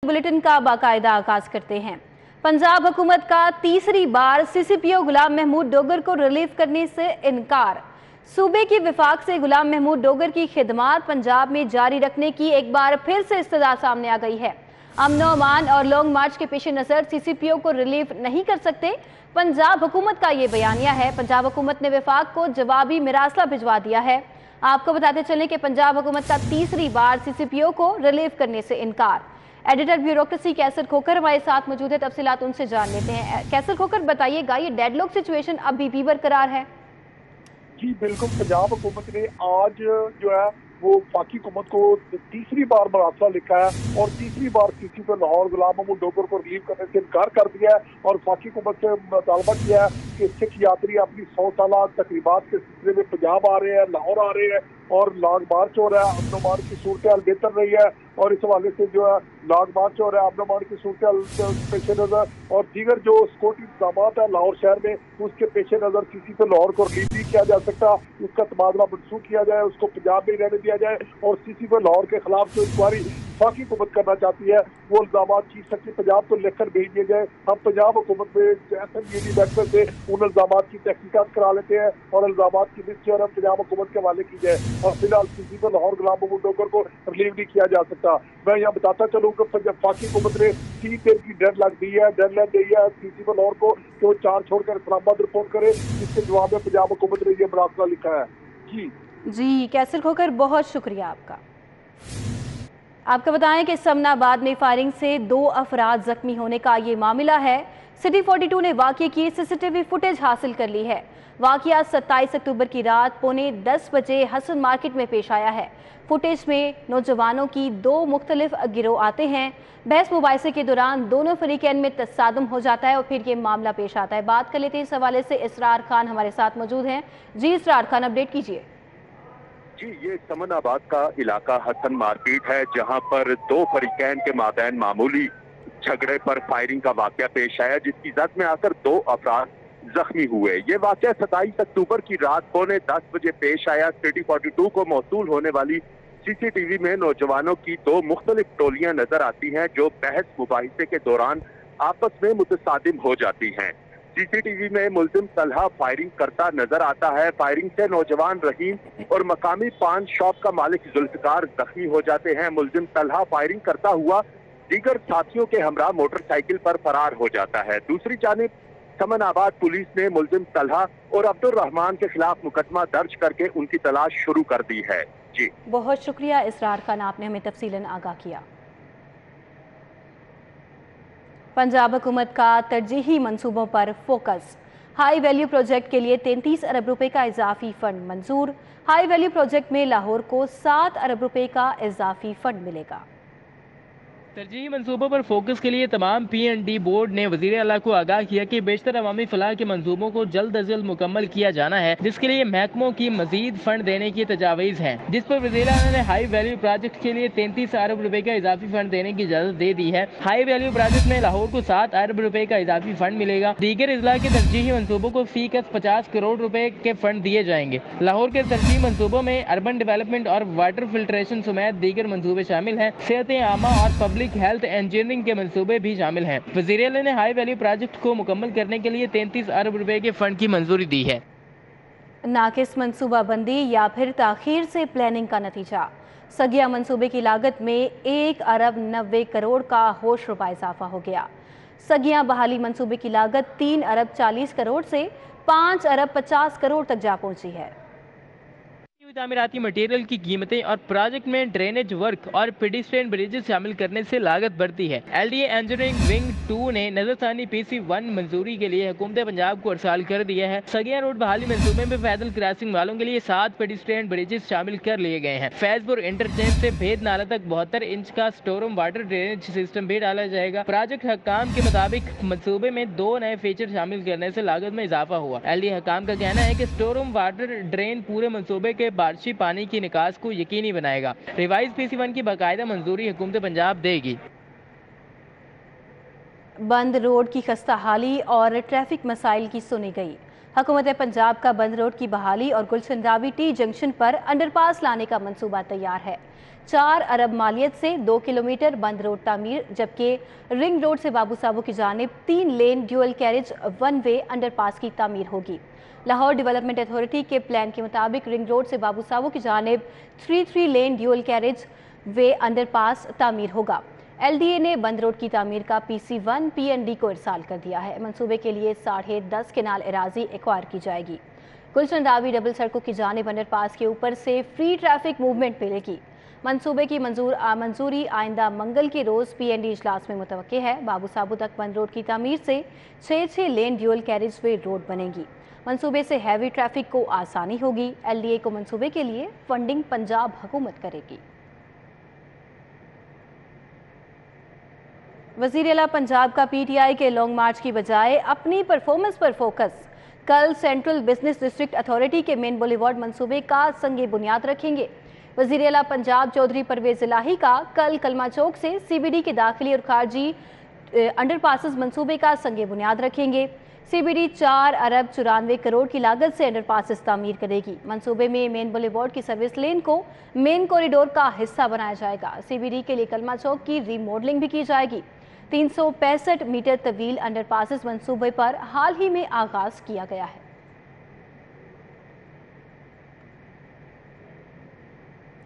Bulletin का बाकायदा आगाज करते हैं। पंजाब हुकूमत का तीसरी बार सीसीपीओ गुलाम महमूद डोगर को रिलीव करने से इनकार। सूबे की विफाक से गुलाम महमूद डोगर की खिदमात पंजाब में जारी रखने की एक बार फिर से इस्तदा सामने आ गई है। अमन व अमान और लॉन्ग मार्च के पेश नज़र सीसीपीओ को रिलीव नहीं कर सकते, पंजाब हुकूमत का ये बयानिया है। पंजाब हुकूमत ने विफाक को जवाबी मिरासला भिजवा दिया है। आपको बताते चलें कि पंजाब हुकूमत का तीसरी बार सीसीपीओ को रिलीव करने से इनकार। एडिटर ब्यूरोक्रेसी कैसर खोकर हमारे साथ मौजूद है, तफसीलात उनसे जान लेते हैं। कैसर खोकर, बताइएगा ये डेडलॉक सिचुएशन अभी भी बरकरार है? जी बिल्कुल, पंजाब हुकूमत ने आज जो है वो वफाकी हुकूमत को तीसरी बार मरासला लिखा है और तीसरी बार सीसी पे लाहौर गुलाम महमूद डोगर को रिलीव करने से इनकार कर दिया है और वफाकी हुकूमत से मुतालबा किया है कि सिख यात्री अपनी 100 साला तकरीबात के सिलसिले में पंजाब आ रहे हैं, लाहौर आ रहे हैं और लॉन्ग मार्च हो रहा है। अमन मान की सूरत हाल बेहतर रही है और इस हवाले से जो है लॉन्ग मार्च हो रहा है, अमन मान की सूरत हाल पेश नज़र और दीगर जो सिक्योरिटी इंतजाम है लाहौर शहर में, उसके पेश नज़र किसी से लाहौर को रिलीव नहीं किया जा सकता। उसका तबादला मनसूख किया जाए, उसको पंजाब में रहने दिया जाए और सीसी पे लाहौर के खिलाफ जो इंक्वायरी वफाकी हुकूमत करना चाहती है वो इल्जाम चीफ सेक्रेटरी पंजाब को लेकर भेज दिए जाए। हम पंजाब हुकूमत में SMUD महकमे से उन इल्जाम की तहकीकात करा लेते हैं और इल्जाम की लिस्ट और पंजाब हुकूमत के हवाले की जाए और फिलहाल सीसी पे लाहौर गुलाम महमूद डोगर को रिलीव नहीं किया जा सकता। मैं यहाँ बताता चलूँ कि वफाकी हुकूमत ने 3 दिन की डेडलाइन दी है, डेडलाइन दी है सीसी पे लाहौर को कि वो 4 छोड़कर इस्लामाबाद रिपोर्ट करे, जिसके जवाब में पंजाब हुकूमत ने ये मरासला लिखा है। जी कैसर खोकर, बहुत शुक्रिया आपका। आपको बताएं कि समनाबाद में फायरिंग से 2 अफराद जख्मी होने का ये मामला है। सिटी 42 ने वाक़ये की सीसीटीवी फुटेज हासिल कर ली है। वाक़या 27 अक्टूबर की रात 9:45 बजे हसन मार्केट में पेश आया है। फुटेज में नौजवानों की 2 मुख्तलिफ गिरोह आते हैं। बहस मुबाहिसे के दौरान दोनों फरीकैन में तसादुम हो जाता है और फिर ये मामला पेश आता है। बात कर लेते हैं इस हवाले से, इसरार खान हमारे साथ मौजूद हैं। जी इसरार खान, अपडेट कीजिए। जी, ये समनाबाद का इलाका हसन मार्केट है जहां पर 2 फरीकैन के माबैन मामूली झगड़े पर फायरिंग का वाकया पेश आया, जिसकी जद में आकर 2 अफराद जख्मी हुए। ये वाकया 27 अक्टूबर की रात 9:45 बजे पेश आया। सिटी 42 को मौसूल होने वाली सीसीटीवी में नौजवानों की 2 मुख्तलिफ टोलियां नजर आती हैं जो बहस मुबाहिसे के दौरान आपस में मुतसादिम हो जाती हैं। सीसीटीवी में मुल्जिम तलहा फायरिंग करता नजर आता है। फायरिंग से नौजवान रहीम और मकामी पान शॉप का मालिक जुल्फकार जख्मी हो जाते हैं। मुल्जिम तलहा फायरिंग करता हुआ दीगर साथियों के हमरा मोटरसाइकिल पर फरार हो जाता है। दूसरी जानिब समनाबाद पुलिस ने मुल्जिम तलहा और अब्दुल रहमान के खिलाफ मुकदमा दर्ज करके उनकी तलाश शुरू कर दी है। जी बहुत शुक्रिया इसरार खान, आपने हमें तफसीलन आगाह किया। पंजाब हुकूमत का तरजीही मंसूबों पर फोकस। हाई वैल्यू प्रोजेक्ट के लिए 33 अरब रुपए का इजाफी फंड मंजूर। हाई वैल्यू प्रोजेक्ट में लाहौर को 7 अरब रुपए का इजाफी फंड मिलेगा। तरजीही मनसूबों पर फोकस के लिए तमाम PND बोर्ड ने वज़ीर आला को आगाह किया कि बेशतर अवामी फलाह के मंसूबों को जल्द अज जल्द मुकम्मल किया जाना है, जिसके लिए महकमों की मजीद फंड देने की तजावीज़ हैं, जिस पर वज़ीर आला ने हाई वैल्यू प्रोजेक्ट के लिए 33 अरब रुपए का इजाफी फंड देने की इजाज़त दे दी है। हाई वैल्यू प्रोजेक्ट में लाहौर को 7 अरब रुपए का इजाफी फंड मिलेगा। दीगर अजला के तरजीही मनसूबों को फीकस 50 करोड़ रुपए के फंड दिए जाएंगे। लाहौर के तरजीही मनसूबों में अर्बन डेवलपमेंट और वाटर फिल्ट्रेशन समेत दीगर मनसूबे शामिल हैं। सेहत आमा और पब्लिक हेल्थ इंजीनियरिंग के मंसूबे भी शामिल हैं। वज़ीर आला ने हाई वैल्यू प्रोजेक्ट को मुकम्मल करने के लिए 33 अरब रुपए के फंड की मंजूरी दी है। नाकिस मनसूबाबंदी या फिर ताखीर से प्लानिंग का नतीजा। सगिया मंसूबे की लागत में 1 अरब 90 करोड़ का होश रुपया इजाफा हो गया। सगिया बहाली मंसूबे की लागत 3 अरब 40 करोड़ से 5 अरब 50 करोड़ तक जा पहुंची है। तामीराती मटेरियल की कीमतें और प्रोजेक्ट में ड्रेनेज वर्क और पेडिस्ट्रियन ब्रिजेस शामिल करने से लागत बढ़ती है। LDA इंजीनियरिंग विंग 2 ने नजरसानी PC1 मंजूरी के लिए हुकूमत पंजाब को अरसाल कर दिया है। सगिया रोड बहाली मंसूबे में पैदल क्रॉसिंग वालों के लिए 7 पेडिस्ट्रियन ब्रिजेस शामिल कर लिए गए हैं। फैजपुर इंटरचेंज से भेद नाला तक 72 इंच का स्टोरम वाटर ड्रेनेज सिस्टम भी डाला जाएगा। प्रोजेक्ट हकाम के मुताबिक मंसूबे में 2 नए फीचर शामिल करने से लागत में इजाफा हुआ। LDA हकाम का कहना है कि स्टोरम वाटर ड्रेन पूरे मंसूबे के बारिशी पानी की निकास को यकीनी बनाएगा। रिवाइज PC1 की बाकायदा मंजूरी हुकूमत पंजाब देगी। बंद रोड की खस्ता हाली और ट्रैफिक मसाइल की सुनी गई। हुकूमत पंजाब का बंद रोड की बहाली और गुलशन रावी T जंक्शन पर अंडरपास लाने का मंसूबा तैयार है। 4 अरब मालियत से 2 किलोमीटर बंद रोड तामीर, जबकि रिंग रोड से बाबू साबो की जानिब 3 लेन ड्यूअल कैरेज 1 वे अंडरपास की तामीर होगी। लाहौर डेवलपमेंट अथॉरिटी के प्लान के मुताबिक रिंग रोड से बाबू साबो की जानिब 3 लेन ड्यूअल कैरेज वे अंडरपास तामीर होगा। LDA ने बंद रोड की तामीर का PC1 PND को इरसाल कर दिया है। मंसूबे के लिए 10.5 केनाल एराजी एक्वायर की जाएगी। गुलशन रावी डबल सड़कों की जानिब अंडरपास के ऊपर से फ्री ट्रैफिक मूवमेंट मिलेगी। मंसूबे की मंजूरी आइंदा मंगल के रोज PND इजलास में मुतवक्के है। बाबू साबो तक बंद रोड की तामीर से 6 लेन ड्यूअल कैरेज वे रोड बनेगी। मंसूबे से हैवी ट्रैफिक को आसानी होगी। LDA को मंसूबे के लिए फंडिंग पंजाब हुकूमत करेगी। वज़ीर आला पंजाब का PTI के लॉन्ग मार्च की बजाय अपनी परफॉर्मेंस पर फोकस। कल सेंट्रल बिजनेस डिस्ट्रिक्ट अथॉरिटी के मेन बुलेवार्ड मंसूबे का संगे बुनियाद रखेंगे। वज़ीर आला पंजाब चौधरी परवेज इलाही का कल कलमा चौक से CBD के दाखिली और खारजी अंडरपासेस मंसूबे का संगे बुनियाद रखेंगे। CBD 4 अरब 94 करोड़ की लागत से अंडरपासेस तामीर करेगी। मंसूबे में मेन बुलेवार्ड की सर्विस लेन को मेन कॉरिडोर का हिस्सा बनाया जाएगा। CBD के लिए कलमा चौक की रीमॉडलिंग भी की जाएगी। 365 मीटर तवील अंडरपासेस मंसूबे पर हाल ही में आगाज किया गया है।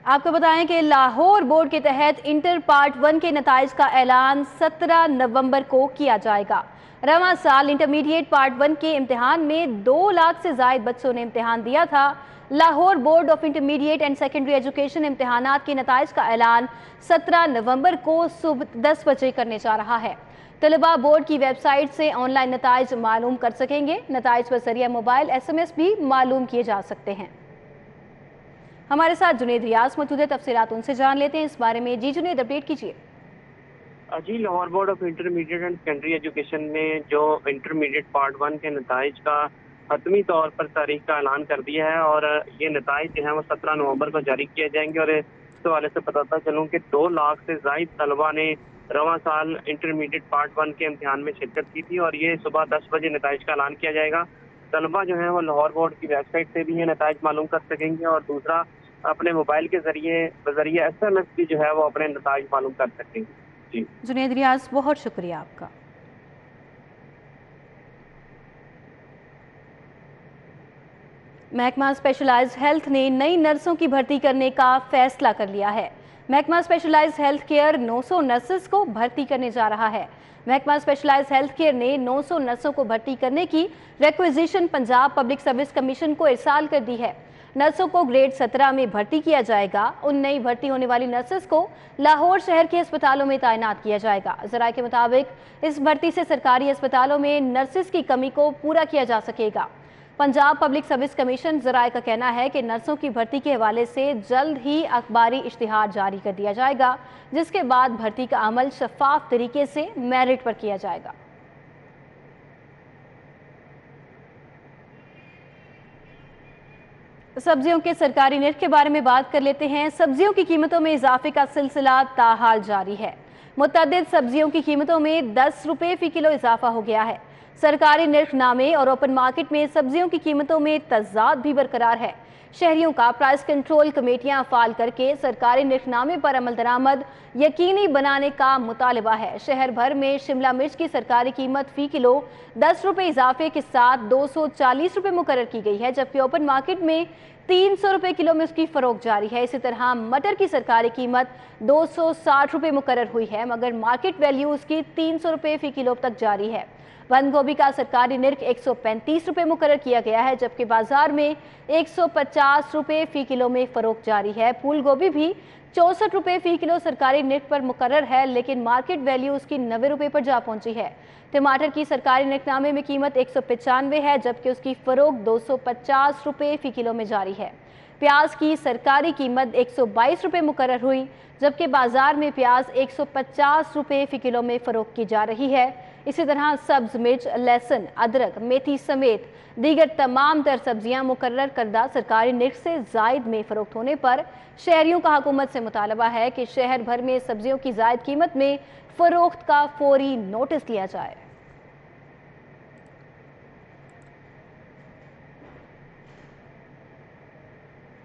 आपको बताएं कि लाहौर बोर्ड के तहत इंटर पार्ट 1 के नताइज का ऐलान 17 नवंबर को किया जाएगा। रवां साल इंटरमीडिएट पार्ट 1 के इम्तिहान में 2 लाख से ज्यादा बच्चों ने इम्तिहान दिया था। Lahore board of intermediate and secondary education इम्तिहानात के नताइज का ऐलान 17 नवंबर को सुबह 10 बजे करने जा रहा है। तलबा बोर्ड की वेबसाइट से ऑनलाइन नताइज मालूम कर सकेंगे। नताइज पर जरिए मोबाइल SMS भी मालूम किए जा सकते हैं। हमारे साथ जुनेद रियाज मौजूद है, तफसीलात उनसे जान लेते हैं इस बारे में। जी जुनेद, अपडेट कीजिए। जी, Lahore board of intermediate and secondary education ने जो इंटरमीडिएट पार्ट 1 के नताइज का हतमी तौर पर तारीख का ऐलान कर दिया है और ये नताइज जो है वो 17 नवंबर को जारी किए जाएंगे। और इस हवाले से बताता चलूँ कि 2 लाख से ज्यादा तलबा ने रवां साल इंटरमीडिएट पार्ट 1 के इम्तिहान में शिरकत की थी और ये सुबह 10 बजे नताइज का ऐलान किया जाएगा। तलबा जो है वो लाहौर बोर्ड की वेबसाइट से भी ये नताइज मालूम कर सकेंगे और दूसरा अपने मोबाइल के जरिए SMS भी जो है वो अपने नताइज मालूम कर सकेंगे। जी जुनेद रियाज, बहुत शुक्रिया आपका। महकमा स्पेशलाइज्ड हेल्थ ने नई नर्सों की भर्ती करने का फैसला कर लिया है। महकमा स्पेशलाइज्ड हेल्थ केयर 900 नर्सेस को भर्ती करने जा रहा है। महकमा स्पेशलाइज्ड हेल्थ केयर ने 900 नर्सों को भर्ती करने की requisition Punjab public service commission को इरसाल कर दी है। नर्सों को ग्रेड 17 में भर्ती किया जाएगा। उन नई भर्ती होने वाली नर्सेस को लाहौर शहर के अस्पतालों में तैनात किया जाएगा। ज़राए के मुताबिक इस भर्ती से सरकारी अस्पतालों में नर्सेस की कमी को पूरा किया जा सकेगा। पंजाब पब्लिक सर्विस कमीशन ज़राए का कहना है कि नर्सों की भर्ती के हवाले से जल्द ही अखबारी इश्तिहार जारी कर दिया जाएगा, जिसके बाद भर्ती का अमल शफाफ तरीके से मेरिट पर किया जाएगा। सब्जियों के सरकारी निर्ख के बारे में बात कर लेते हैं। सब्जियों की कीमतों में इजाफे का सिलसिला ताहाल जारी है। मुतअद्दिद सब्जियों की कीमतों में 10 रुपये फी किलो इजाफा हो गया है। सरकारी निर्खनामे और ओपन मार्केट में सब्जियों की कीमतों में तजाद भी बरकरार है। शहरियों का प्राइस कंट्रोल कमेटियां फाल करके सरकारी निर्खनामे पर अमल दरामद यकीनी बनाने का मुतालबा है। शहर भर में शिमला मिर्च की सरकारी कीमत फी किलो 10 रुपये इजाफे के साथ 240 रुपये मुकर्रर की गई है, जबकि ओपन मार्केट में 300 रुपये किलो में उसकी फरोख्त जारी है। इसी तरह मटर की सरकारी कीमत 260 रुपये मुकर्रर हुई है, मगर मार्केट वैल्यू उसकी 300 रुपये फी किलो तक जारी है। बंद गोभी का सरकारी निर्ख 135 रुपये मुकर्रर किया गया है, जबकि बाजार में 150 रुपये फी किलो में फरोख्त जारी है। फूल गोभी भी 64 रुपये फी किलो सरकारी निर्ख पर मुकर्रर है, लेकिन मार्केट वैल्यू उसकी 90 रुपये पर जा पहुंची है। टमाटर की सरकारी निर्खनामे में कीमत 195 है, जबकि उसकी फरोख्त 250 रुपये फी किलो में जारी है। प्याज की सरकारी कीमत 122 रुपये मुकर्रर हुई, जबकि बाजार में प्याज 150 रुपये फी किलो में फरोख्त की जा रही है। इसी तरह सब्ज मिर्च, लहसुन, अदरक, मेथी समेत दीगर तमाम तर सब्जियां मुकर्रर करदा सरकारी निर्ख से जायद में फरोख्त होने पर शहरियों का हुकूमत से मुतालबा है कि शहर भर में सब्जियों की जायद कीमत में फरोख्त का फौरी नोटिस लिया जाए।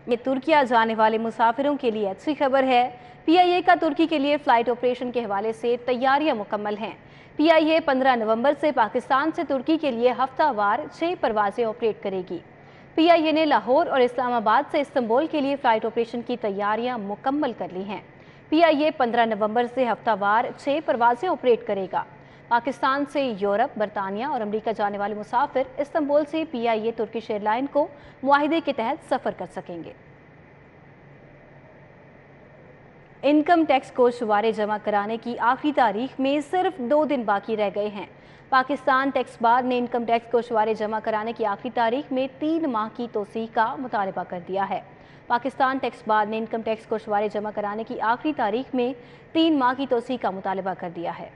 ये तुर्किया जाने वाले मुसाफिरों के लिए अच्छी खबर है। PIA का तुर्की के लिए फ्लाइट ऑपरेशन के हवाले से तैयारियां मुकम्मल हैं। PIA 15 नवंबर से पाकिस्तान से तुर्की के लिए हफ्तावार 6 परवाजें ऑपरेट करेगी। PIA ने लाहौर और इस्लामाबाद से इस्तांबुल के लिए फ्लाइट ऑपरेशन की तैयारियां मुकम्मल कर ली हैं। PIA 15 नवंबर से हफ्तावार 6 परवाजें ऑपरेट करेगा। पाकिस्तान से यूरोप, बरतानिया और अमेरिका जाने वाले मुसाफिर इस्तांबुल से PIA तुर्किश एयरलाइन को मुआहिदे के तहत सफ़र कर सकेंगे। इनकम टैक्स को शुमारे जमा कराने की आखिरी तारीख में सिर्फ 2 दिन बाकी रह गए हैं। पाकिस्तान टैक्स बार ने इनकम टैक्स को शुमारे जमा कराने की आखिरी तारीख में 3 माह की तोसीह का मुतालबा कर दिया है। पाकिस्तान टैक्स बार ने इनकम टैक्स को शुमारे जमा कराने की आखिरी तारीख में 3 माह की तोसीह का मुतालबा कर दिया है।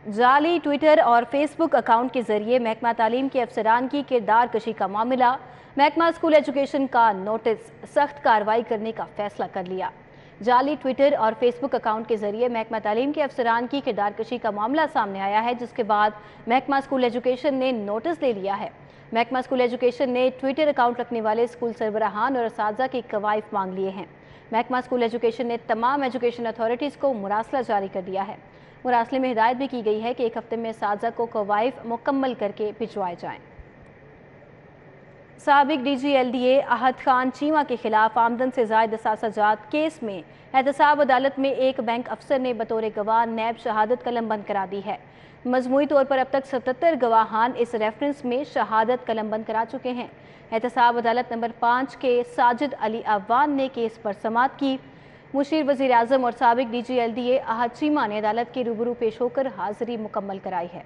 जाली ट्विटर और फेसबुक अकाउंट के जरिए महकमा तालीम के अफसरान की किरदार कशी का मामला, महकमा स्कूल एजुकेशन का नोटिस, सख्त कार्रवाई करने का फैसला कर लिया। जाली ट्विटर और फेसबुक अकाउंट के जरिए महकमा तालीम के अफसरान की किरदार कशी का मामला सामने आया है, जिसके बाद महकमा स्कूल एजुकेशन ने नोटिस ले लिया है। महकमा स्कूल एजुकेशन ने ट्विटर अकाउंट रखने वाले स्कूल सरबराहान और असातिज़ा के कवायफ मांग लिए हैं। महकमा स्कूल एजुकेशन ने तमाम एजुकेशन अथॉरिटीज़ को मुरासला जारी कर दिया है। मुरासले में हिदायत भी की गई है कि 1 हफ्ते में असातिज़ा को कवायफ मुकम्मल करके भिजवाए जाएं। साबिक DG LDA अहद खान चीमा के खिलाफ आमदन से ज़ायद असासाजात केस में एहतसाब अदालत में एक बैंक अफसर ने बतौर गवाह नैब शहादत कलम बंद करा दी है। मजमूई तौर पर अब तक 77 गवाहान इस रेफरेंस में शहादत कलम बंद करा चुके हैं। एहतसाब अदालत नंबर 5 के साजिद अली अवान ने केस पर समाअत की। मुशीर वज़ीर आज़म और साबिक DG LDA अहद चीमा ने अदालत के रूबरू पेश होकर हाजिरी मुकम्मल कराई है।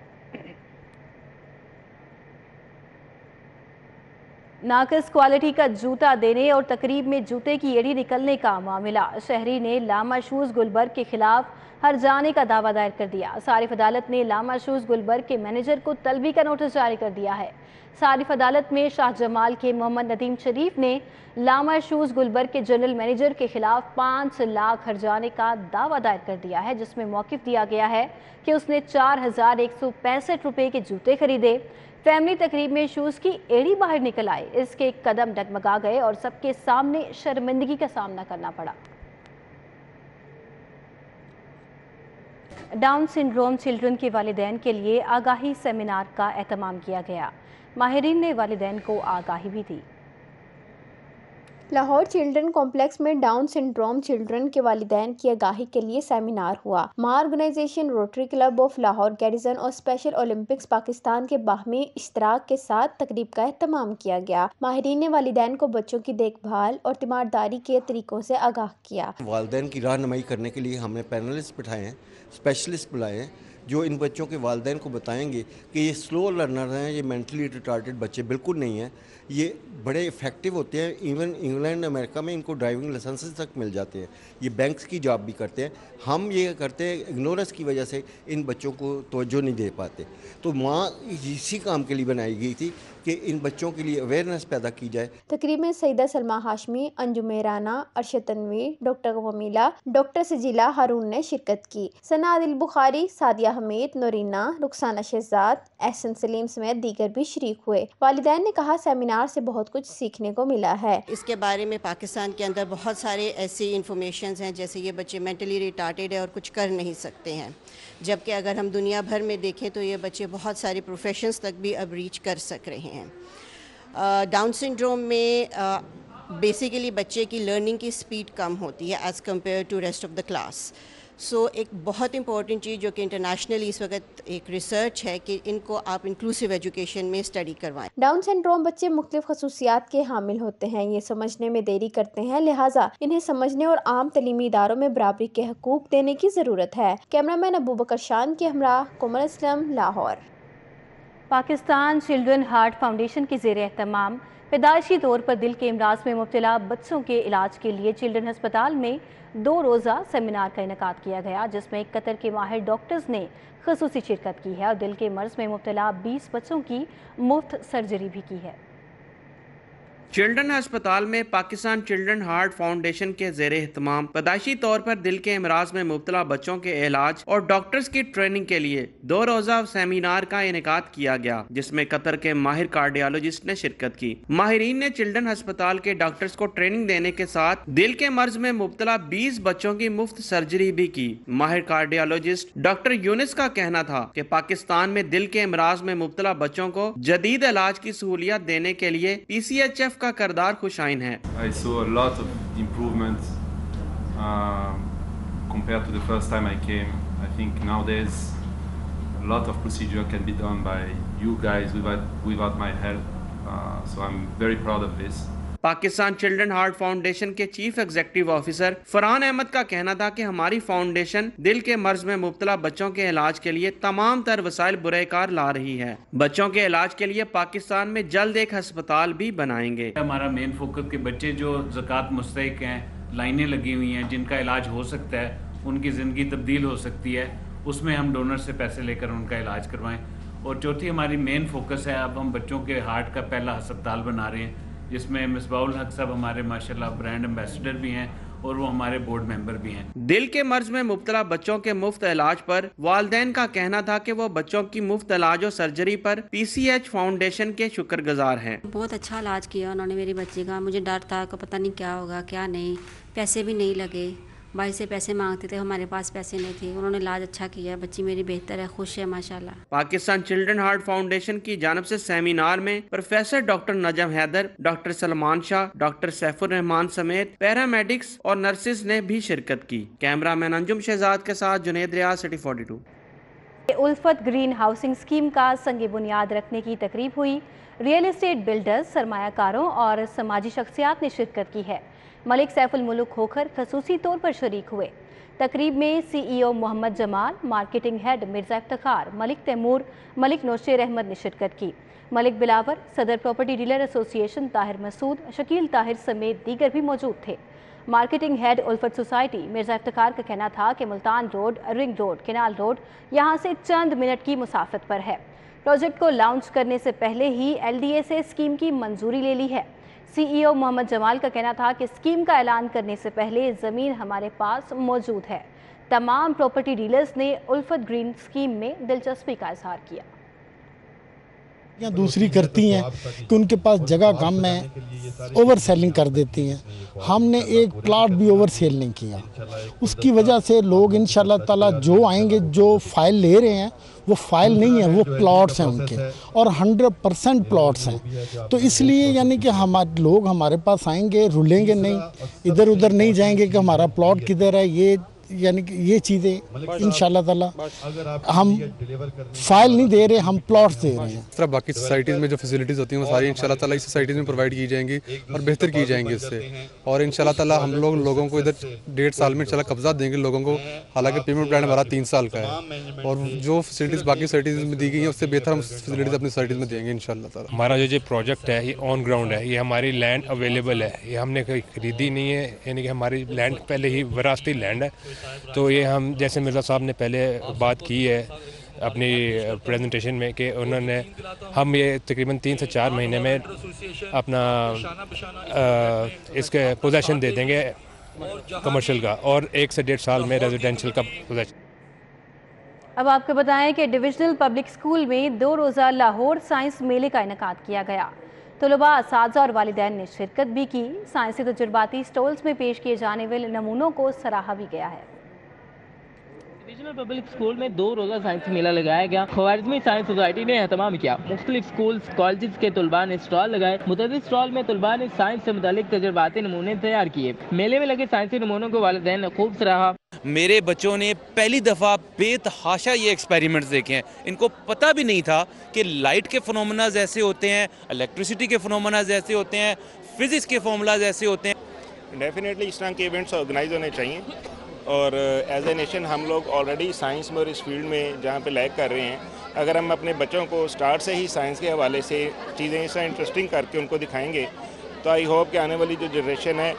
नाकस क्वालिटी का जूता देने और तकरीब में जूते की एड़ी निकलने का मामला, शहरी ने लामा शूज़ गुलबर्ग के खिलाफ हर्जाने का दावा दायर कर दिया। सारिफ अदालत ने लामा शूज़ गुलबर्ग के मैनेजर को तलबी का नोटिस जारी कर दिया है। सारिफ अदालत में शाह जमाल के मोहम्मद नदीम शरीफ ने लामा शूज़ गुलबर्ग के जनरल मैनेजर के खिलाफ 5 लाख हर्जाने का दावा दायर कर दिया है, जिसमें मौक़िफ़ दिया गया है कि उसने 4165 रुपये के जूते खरीदे। फैमिली तकरीब में शूज़ की एड़ी बाहर निकल आए, इसके कदम डगमगा गए और सबके सामने शर्मिंदगी का सामना करना पड़ा। डाउन सिंड्रोम चिल्ड्रन के वालिदैन के लिए आगाही सेमिनार का एहतमाम किया गया। माहिरीन ने वालिदैन को आगाही भी दी। लाहौर चिल्ड्रन कॉम्प्लेक्स में डाउन सिंड्रोम चिल्ड्रन के वालिदैन की आगाही के लिए सेमिनार हुआ। मां organisation, Rotary Club of Lahore Garrison और स्पेशल ओलंपिक्स पाकिस्तान के बाहमी इश्तराक के साथ तकरीब का एहतमाम किया गया। माहिरीन ने वालिदैन को बच्चों की देखभाल और तीमारदारी के तरीकों से आगाह किया। वालिदैन की रहनुमाई करने के लिए हमने पैनलिस्ट बिठाए हैं, स्पेशलिस्ट बुलाए हैं, जो इन बच्चों के वालिदैन को बताएंगे कि ये स्लो लर्नर हैं, ये मेंटली रिटार्डेड बच्चे बिल्कुल नहीं हैं, ये बड़े इफ़ेक्टिव होते हैं। इवन इंग्लैंड, अमेरिका में इनको ड्राइविंग लाइसेंस तक मिल जाते हैं। ये बैंक्स की जॉब भी करते हैं। हम ये करते हैं, इग्नोरेंस की वजह से इन बच्चों को तवज्जो नहीं दे पाते। तो माँ इसी काम के लिए बनाई गई थी कि इन बच्चों के लिए अवेयरनेस पैदा की जाए। तकरीब में सईदा सलमा हाशमी, अंजुम राना, अरशद तनवीर, डॉक्टर वमीला, डॉक्टर सजीला हारून ने शिरकत की। सना आदिल बुखारी, सादिया हमीद, नूरीना, रुखसाना शहजाद, एहसन सलीम समेत दीगर भी शरीक हुए। वालिदैन ने कहा सेमिनार से बहुत कुछ सीखने को मिला है। इसके बारे में पाकिस्तान के अंदर बहुत सारे ऐसी इंफॉर्मेशन हैं, जैसे ये बच्चे मेंटली रिटार्टेड है और कुछ कर नहीं सकते हैं, जबकि अगर हम दुनिया भर में देखें तो ये बच्चे बहुत सारे प्रोफेशंस तक भी अब रीच कर सक रहे हैं। डाउन सिंड्रोम में बेसिकली बच्चे की लर्निंग की स्पीड कम होती है as compared to rest of the class. So एक बहुत इंपॉर्टेंट चीज़ जो कि इंटरनेशनली इस वक्त एक रिसर्च है कि इनको आप इंक्लूसिव एजुकेशन में स्टडी करवाएं। डाउन सिंड्रोम बच्चे मुख्तलिफ खसूसियात के हामिल होते हैं, ये समझने में देरी करते हैं, लिहाजा इन्हें समझने और आम तलीमी इदारों में बराबरी के हकूक देने की ज़रूरत है। कैमरामैन अबू बकर शान के हमरा Komal Islam, Lahore. Pakistan children heart foundation के ज़ेर एहतमाम पैदाइशी तौर पर दिल के अमराज में मुब्तला बच्चों के इलाज के लिए चिल्ड्रन अस्पताल में 2 रोज़ा सेमिनार का इनेकाद किया गया, जिसमें कतर के माहिर डॉक्टर्स ने खसूसी शिरकत की है और दिल के मर्ज में मुब्तला 20 बच्चों की मुफ्त सर्जरी भी की है। चिल्ड्रन अस्पताल में पाकिस्तान चिल्ड्रन हार्ट फाउंडेशन के ज़ेर एहतमाम पैदाइशी तौर पर दिल के अमराज में मुब्तला बच्चों के इलाज और डॉक्टर्स की ट्रेनिंग के लिए 2 रोज़ा सेमिनार का इनेकाद किया गया, जिसमें कतर के माहिर कार्डियोलॉजिस्ट ने शिरकत की। माहिरीन ने चिल्ड्रन अस्पताल के डॉक्टर्स को ट्रेनिंग देने के साथ दिल के मर्ज में मुब्तला 20 बच्चों की मुफ्त सर्जरी भी की। माहिर कार्डियोलॉजिस्ट डॉक्टर यूनिस का कहना था कि पाकिस्तान में दिल के अमराज में मुब्तला बच्चों को जदीद इलाज की सहूलियत देने के लिए PCHF का करदार खुशाइन है। I saw a lot of improvements compared to the first time I came. I think nowadays a lot of procedure can be done by you guys without my help. So I'm very proud of this. Pakistan children heart foundation के chief executive officer Farhan Ahmad का कहना था कि हमारी foundation दिल के मर्ज में मुब्तला बच्चों के इलाज के लिए तमाम तर वसाइल बुरेकार ला रही है। बच्चों के इलाज के लिए पाकिस्तान में जल्द एक अस्पताल भी बनाएंगे। हमारा मेन फोकस के बच्चे जो ज़कात मुस्तहिक हैं, लाइनें लगी हुई हैं, जिनका इलाज हो सकता है, उनकी ज़िंदगी तब्दील हो सकती है, उसमें हम डोनर से पैसे लेकर उनका इलाज करवाएं। और चौथी हमारी मेन फोकस है, अब हम बच्चों के हार्ट का पहला अस्पताल बना रहे हैं, जिसमें मिसबाउल हक साहब हमारे माशाल्लाह ब्रांड एम्बेसडर भी हैं और वो हमारे बोर्ड मेंबर भी हैं। दिल के मर्ज में मुब्तला बच्चों के मुफ्त इलाज पर वालिदैन का कहना था कि वो बच्चों की मुफ्त इलाज और सर्जरी पर PCH फाउंडेशन के शुक्रगुजार हैं। बहुत अच्छा इलाज किया उन्होंने मेरी बच्ची का। मुझे डर था कि पता नहीं क्या होगा क्या नहीं, पैसे भी नहीं लगे, भाई से पैसे मांगते थे, हमारे पास पैसे नहीं थे, उन्होंने इलाज अच्छा किया, बच्ची मेरी बेहतर है, खुश है माशाल्लाह। पाकिस्तान चिल्ड्रन हार्ट फाउंडेशन की जानिब से सेमिनार में प्रोफेसर डॉक्टर नजम हैदर, डॉक्टर सलमान शाह, डॉक्टर सैफुर रहमान समेत पैरामेडिक्स और नर्सिस ने भी शिरकत की। कैमरामैन अंजुम शहजाद के साथ जुनेद रियाज, सिटी 42। उल्फत ग्रीन हाउसिंग स्कीम का संग बुनियाद रखने की तकरीब हुई। रियल एस्टेट बिल्डर्स, सरमायाकारों और समाजी शख्सियात ने शिरकत की है। मलिक सैफुल मुल्क होकर खसूसी तौर पर शरीक हुए। तकरीब में CEO Mohammad Jamal, marketing head Mirza Iftikhar, Malik Taimur, Malik Nausher Ahmad ने शिरकत की। मलिक बिलावर, सदर property dealer association Tahir Masood, Shakeel Tahir समेत दीगर भी मौजूद थे। Marketing head Ulfat society Mirza Iftikhar का कहना था कि Multan road, ring road, canal road यहाँ से चंद मिनट की मुसाफत पर है। प्रोजेक्ट को लॉन्च करने से पहले ही LDA से स्कीम की मंजूरी ले ली है। CEO मोहम्मद जमाल का कहना था कि स्कीम का ऐलान करने से पहले ज़मीन हमारे पास मौजूद है। तमाम प्रॉपर्टी डीलर्स ने उल्फत ग्रीन स्कीम में दिलचस्पी का इजहार किया। या दूसरी करती हैं कि उनके पास जगह कम है, ओवर सेलिंग कर देती हैं। हमने एक प्लाट भी ओवर सेल नहीं किया। उसकी वजह से लोग इंशाल्लाह ताला जो आएंगे, जो फाइल ले रहे हैं वो फाइल नहीं है, वो प्लॉट्स हैं उनके, और 100% प्लॉट्स हैं। तो इसलिए यानी कि हमारे लोग हमारे पास आएंगे, रुलेंगे नहीं, इधर उधर नहीं जाएंगे कि हमारा प्लॉट किधर है, ये यानी कि ये चीज़ें इंशाल्लाह ताला हम फाइल नहीं दे रहे, हम प्लॉट्स दे रहे हैं। इस तरह बाकी सोसाइटीज़ में जो फैसिलिटीज़ होती हैं वो सारी इंशाल्लाह ताला इस सोसाइटीज़ में प्रोवाइड की जाएंगी और बेहतर की जाएंगी इससे। और इंशाल्लाह ताला हम लोगों को इधर 1.5 साल में इंशाल्लाह कब्जा देंगे लोगों को। हालांकि पेमेंट प्लान हमारा 3 साल का है और जो फैसिलिटीज़ बाकी सोसाइटीज़ में दी गई हैं उससे बेहतर हम फैसिलिटीज़ अपनी सोसाइटीज़ में देंगे इंशाल्लाह ताला। हमारा जो प्रोजेक्ट है ये ऑन ग्राउंड है, ये हमारी लैंड अवेलेबल है, ये हमने कोई खरीदी नहीं है, यानी कि हमारी लैंड पहले ही विरासती लैंड है। तो ये हम जैसे मिर्ज़ा साहब ने पहले बात की है अपनी प्रेजेंटेशन में कि उन्होंने हम ये तकरीबन 3 से 4 महीने में अपना इसके पोजेशन दे देंगे कमर्शियल का, और 1 से 1.5 साल में रेजिडेंशियल का पोजेशन। अब आपको बताएं कि डिविजनल पब्लिक स्कूल में 2 रोज़ा लाहौर साइंस मेले का इनेकाद किया गया। तलबा, असातिज़ा और वालिदैन ने शिरकत भी की। साइंसी तजुर्बाती स्टॉल्स में पेश किए जाने वाले नमूनों को सराहा भी गया है। डिविजनल पब्लिक स्कूल में 2 रोज़ा साइंस मेला लगाया गया। ख्वारिज़मी साइंस सोसाइटी ने एहतमाम किया। मुख्तलिफ स्कूल्स, कॉलेज के तलबा ने स्टॉल लगाए। मुतअद्दिद स्टॉल में तलबा ने साइंस से मुतालिक तजुर्बाती नमूने तैयार किए। मेले में लगे साइंसी नमूनों को वालिदैन ने खूब सराहा। मेरे बच्चों ने पहली दफ़ा बेतहाशा ये एक्सपेरिमेंट्स देखे हैं। इनको पता भी नहीं था कि लाइट के फिनोमेनाज ऐसे होते हैं, इलेक्ट्रिसिटी के फिनोमेनाज ऐसे होते हैं, फिजिक्स के फॉर्मूलाज ऐसे होते हैं। डेफिनेटली इस तरह के इवेंट्स ऑर्गेनाइज होने चाहिए और एज ए नेशन हम लोग ऑलरेडी साइंस में और इस फील्ड में जहाँ पे लैग कर रहे हैं, अगर हम अपने बच्चों को स्टार्ट से ही साइंस के हवाले से चीज़ें इस तरह इंटरेस्टिंग करके उनको दिखाएंगे तो आई होप कि आने वाली जो जनरेशन है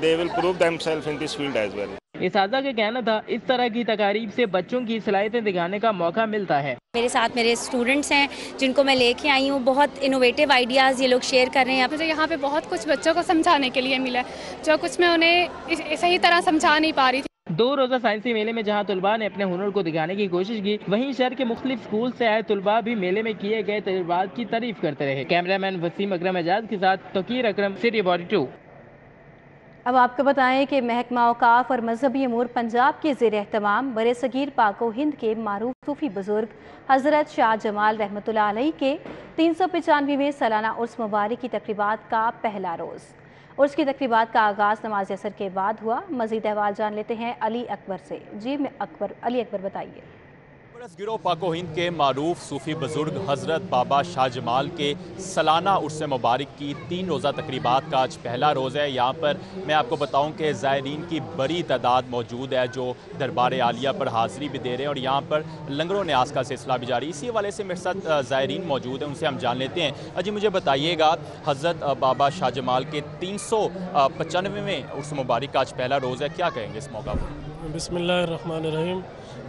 they will prove themselves in this field as well. इसादा का कहना था इस तरह की तकारीब से बच्चों की सलाहियतें दिखाने का मौका मिलता है। मेरे साथ मेरे स्टूडेंट्स हैं जिनको मैं लेके आई हूँ, बहुत इनोवेटिव आइडियाज़ ये लोग शेयर कर रहे हैं। मुझे यहाँ पे बहुत कुछ बच्चों को समझाने के लिए मिला, जो कुछ मैं उन्हें सही तरह समझा नहीं पा रही थी। 2 रोज़ा साइंसी मेले में जहां तलबा ने अपने हुनर को दिखाने की कोशिश की, वहीं शहर के मुख्तलिफ स्कूल से आए तलबा भी मेले में किए गए तजुर्बात की तारीफ करते रहे। कैमरामैन वसीम अकरम एजाज के साथ तोकीर अकरम, सिटी 42। अब आपको बताएं कि महकमा औकाफ और मजहबी अमूर पंजाब के ज़ेर एहतमाम बरे सगीर पाको हिंद के मारूफ सूफी बुजुर्ग हज़रत शाह जमाल रहमतुल्लाह अलैह के 395वें सालाना उर्स मुबारक की तकरीबात का पहला रोज़। उर्स की तकरीबात का आगाज़ नमाज असर के बाद हुआ। मज़ीद अहवाल जान लेते हैं अली अकबर से। जी अली अकबर बताइए। गिरोह पाको हिंद के मारूफ सूफ़ी बुज़ुर्ग हज़रत बाबा शाह जमाल के सालाना उर्स मुबारक की 3 रोज़ा तकरीबात का आज पहला रोज़ है। यहाँ पर मैं आपको बताऊँ कि ज़ायरीन की बड़ी तादाद मौजूद है जो दरबार आलिया पर हाज़री भी दे रहे हैं और यहाँ पर लंगरों न्यास का सिलसिला भी जारी। इसी हवाले से मेरे साथ ज़ायरीन मौजूद हैं, उनसे हम जान लेते हैं। अजी मुझे बताइएगा, हज़रत बाबा शाह जमाल के 395वें उर्स मुबारक का आज पहला रोज़ है, क्या कहेंगे इस मौका पर? बिस्मिल्लाहिर्रहमानिर्रहीम।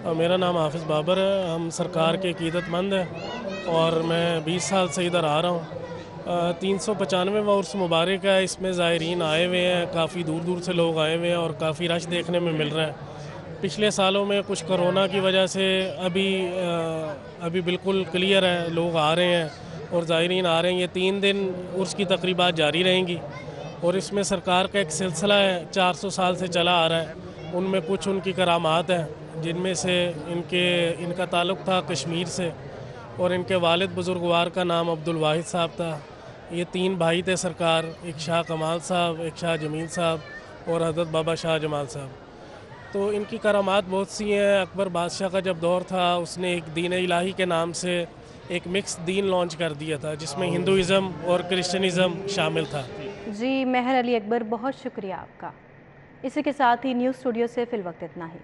मेरा नाम हाफिज़ बाबर है, हम सरकार के अक़ीदतमंद हैं और मैं 20 साल से इधर आ रहा हूँ। 395वां उर्स मुबारक है, इसमें ज़ायरीन आए हुए हैं, काफ़ी दूर दूर से लोग आए हुए हैं और काफ़ी रश देखने में मिल रहा है। पिछले सालों में कुछ कोरोना की वजह से अभी बिल्कुल क्लियर है, लोग आ रहे हैं और ज़ायरीन आ रहे हैं। ये 3 दिन उर्स की तकरीबात जारी रहेंगी और इसमें सरकार का एक सिलसिला है 400 साल से चला आ रहा है। उनमें कुछ उनकी करामात हैं जिनमें से इनका ताल्लुक़ था कश्मीर से और इनके वालिद बुजुर्गवार का नाम अब्दुल वाहिद साहब था। ये 3 भाई थे सरकार, एक शाह कमाल साहब, एक शाह जमील साहब और हज़रत बाबा शाह जमाल साहब। तो इनकी करामात बहुत सी हैं। अकबर बादशाह का जब दौर था उसने एक दीन इलाही के नाम से एक मिक्स दीन लॉन्च कर दिया था जिसमें हिंदुइज़म और क्रिश्चियनिज़म शामिल था। जी मेहर अली अकबर, बहुत शुक्रिया आपका। इसी के साथ ही न्यूज़ स्टूडियो से फिल वक्त इतना ही।